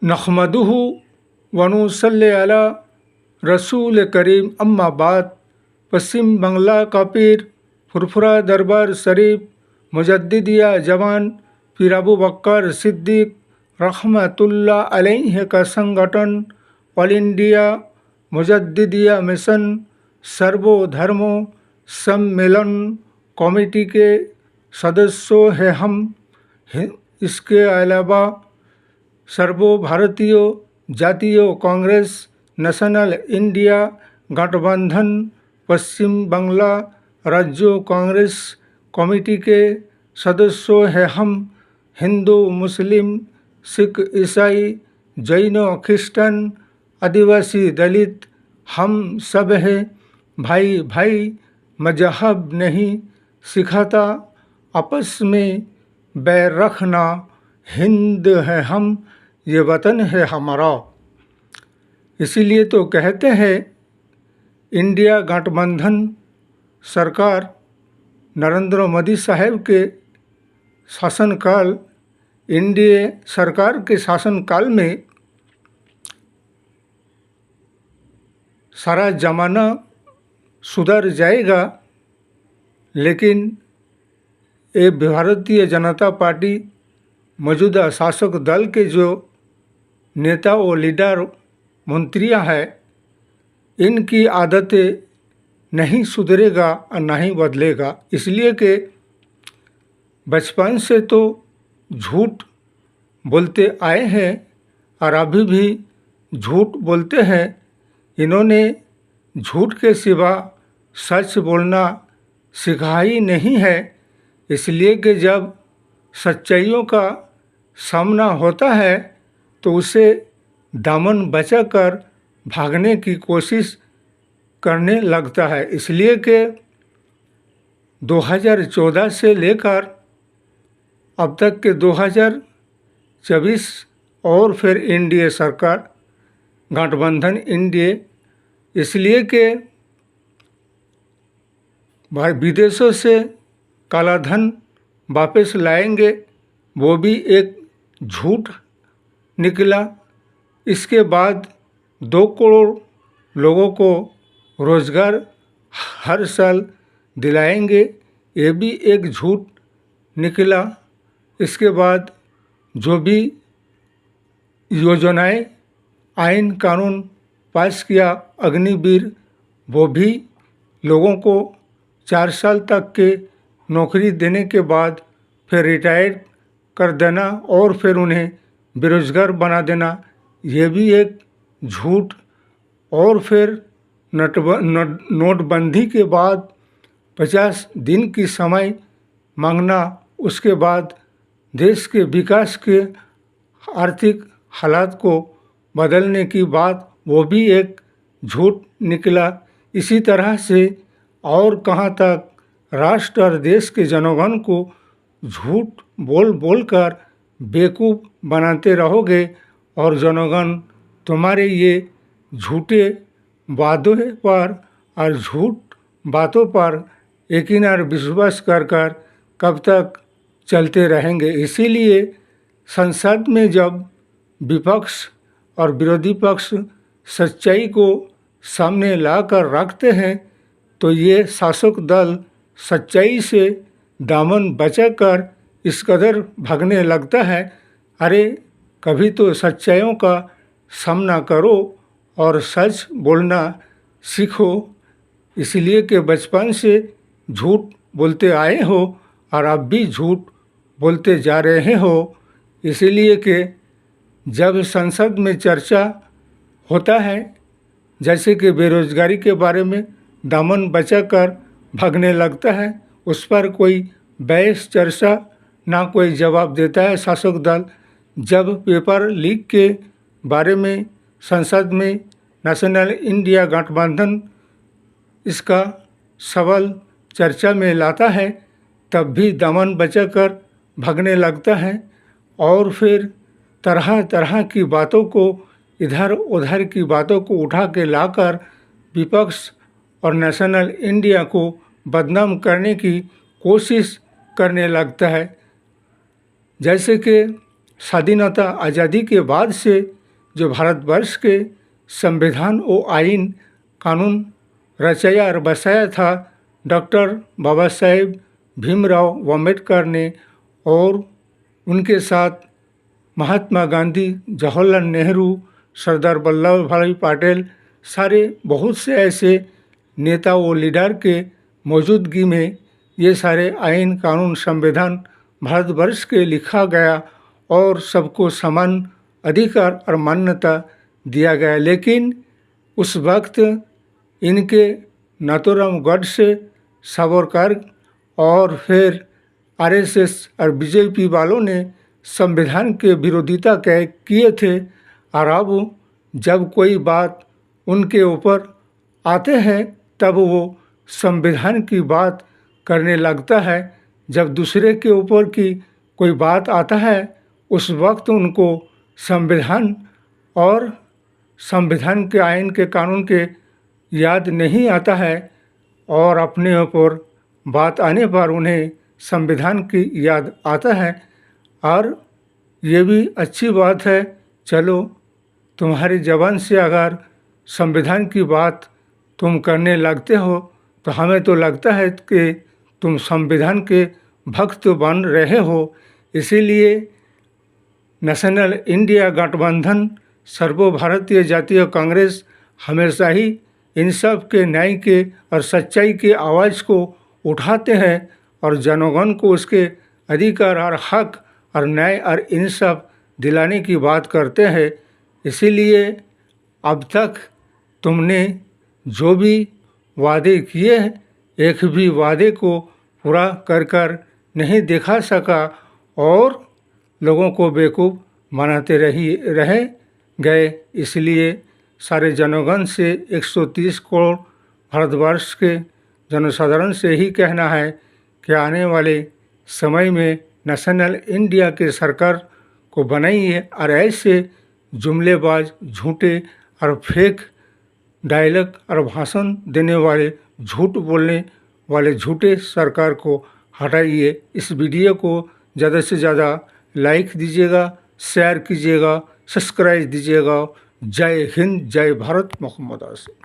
नहमदुहु व नुसल्ली अला रसूल करीम अम्मा बाद। पश्चिम बंगला का पीर फुरफुरा दरबार शरीफ मुजद्दिदिया जवान पीर अबू बकर सिद्दीक रहमतुल्लाह अलैहि का संगठन ऑल इंडिया मुजद्दिदिया मिशन सर्वधर्मों सम्मेलन कमेटी के सदस्यों हैं हम। इसके अलावा सर्वभारतीय जातीय कांग्रेस नेशनल इंडिया गठबंधन पश्चिम बंगला राज्य कांग्रेस कमेटी के सदस्यों हैं हम। हिंदू मुस्लिम सिख ईसाई जैन क्रिश्चियन आदिवासी दलित हम सब हैं भाई भाई। मजहब नहीं सिखाता आपस में बैर रखना। हिंद है हम, ये वतन है हमारा। इसीलिए तो कहते हैं इंडिया गठबंधन सरकार नरेंद्र मोदी साहब के शासनकाल एनडीए सरकार के शासनकाल में सारा जमाना सुधर जाएगा, लेकिन ये भारतीय जनता पार्टी मौजूदा शासक दल के जो नेता और लीडर मंत्रियां हैं, इनकी आदतें नहीं सुधरेगा और नहीं बदलेगा। इसलिए कि बचपन से तो झूठ बोलते आए हैं और अभी भी झूठ बोलते हैं। इन्होंने झूठ के सिवा सच बोलना सिखा ही नहीं है। इसलिए कि जब सच्चाइयों का सामना होता है तो उसे दामन बचाकर भागने की कोशिश करने लगता है। इसलिए कि 2014 से लेकर अब तक के 2024 और फिर एनडीए सरकार गठबंधन एनडीए, इसलिए कि विदेशों से काला धन वापस लाएंगे, वो भी एक झूठ निकला। इसके बाद 2 करोड़ लोगों को रोज़गार हर साल दिलाएंगे, ये भी एक झूठ निकला। इसके बाद जो भी योजनाएं आइन कानून पास किया अग्निवीर, वो भी लोगों को 4 साल तक के नौकरी देने के बाद फिर रिटायर कर देना और फिर उन्हें बेरोज़गार बना देना, ये भी एक झूठ। और फिर नोटबंदी के बाद 50 दिन की समय मांगना, उसके बाद देश के विकास के आर्थिक हालात को बदलने की बात, वो भी एक झूठ निकला। इसी तरह से और कहाँ तक राष्ट्र और देश के जनगण को झूठ बोल बोल कर बेवकूफ़ बनाते रहोगे और जनगण तुम्हारे ये झूठे वादों पर और झूठ बातों पर यकीन और विश्वास कर कर कब तक चलते रहेंगे। इसीलिए संसद में जब विपक्ष और विरोधी पक्ष सच्चाई को सामने लाकर रखते हैं तो ये शासक दल सच्चाई से दामन बचाकर इस कदर भागने लगता है। अरे कभी तो सच्चाइयों का सामना करो और सच बोलना सीखो। इसलिए कि बचपन से झूठ बोलते आए हो और अब भी झूठ बोलते जा रहे हो। इसीलिए कि जब संसद में चर्चा होता है, जैसे कि बेरोजगारी के बारे में दामन बचाकर भागने लगता है, उस पर कोई बहस चर्चा ना कोई जवाब देता है शासक दल। जब पेपर लीक के बारे में संसद में नेशनल इंडिया गठबंधन इसका सवाल चर्चा में लाता है, तब भी दामन बचाकर भागने लगता है और फिर तरह तरह की बातों को, इधर उधर की बातों को उठा के लाकर विपक्ष और नेशनल इंडिया को बदनाम करने की कोशिश करने लगता है। जैसे कि स्वाधीनता आज़ादी के बाद से जो भारतवर्ष के संविधान और आइन कानून रचाया और बसाया था डॉक्टर बाबा साहेब भीमराव अम्बेडकर ने, और उनके साथ महात्मा गांधी, जवाहरलाल नेहरू, सरदार वल्लभ भाई पटेल, सारे बहुत से ऐसे नेता व लीडर के मौजूदगी में ये सारे आइन कानून संविधान भारतवर्ष के लिखा गया और सबको समान अधिकार और मान्यता दिया गया। लेकिन उस वक्त इनके नाथूराम गोडसे, सावरकर और फिर आरएसएस और बीजेपी वालों ने संविधान के विरोधिता किए थे। और अब जब कोई बात उनके ऊपर आते हैं तब वो संविधान की बात करने लगता है। जब दूसरे के ऊपर की कोई बात आता है उस वक्त उनको संविधान और संविधान के आइन के कानून के याद नहीं आता है, और अपने ऊपर बात आने पर उन्हें संविधान की याद आता है। और ये भी अच्छी बात है, चलो तुम्हारी ज़बान से अगर संविधान की बात तुम करने लगते हो तो हमें तो लगता है कि तुम संविधान के भक्त बन रहे हो। इसीलिए नेशनल इंडिया गठबंधन, सर्वभारतीय जातीय कांग्रेस हमेशा ही इंसाफ के, न्याय के और सच्चाई के आवाज़ को उठाते हैं और जनगण को उसके अधिकार और हक और न्याय और इंसाफ दिलाने की बात करते हैं। इसीलिए अब तक तुमने जो भी वादे किए हैं, एक भी वादे को पूरा कर नहीं दिखा सका और लोगों को बेवकूफ़ बनाते रह गए। इसलिए सारे जनगण से 130 करोड़ भारतवर्ष के जनसाधारण से ही कहना है कि आने वाले समय में नेशनल इंडिया के सरकार को बनाइए और ऐसे जुमलेबाज, झूठे और फेक डायलॉग और भाषण देने वाले, झूठ बोलने वाले झूठे सरकार को हटाइए। इस वीडियो को ज़्यादा से ज़्यादा लाइक दीजिएगा, शेयर कीजिएगा, सब्सक्राइब दीजिएगा। जय हिंद, जय भारत, मोहम्मद आसिफ।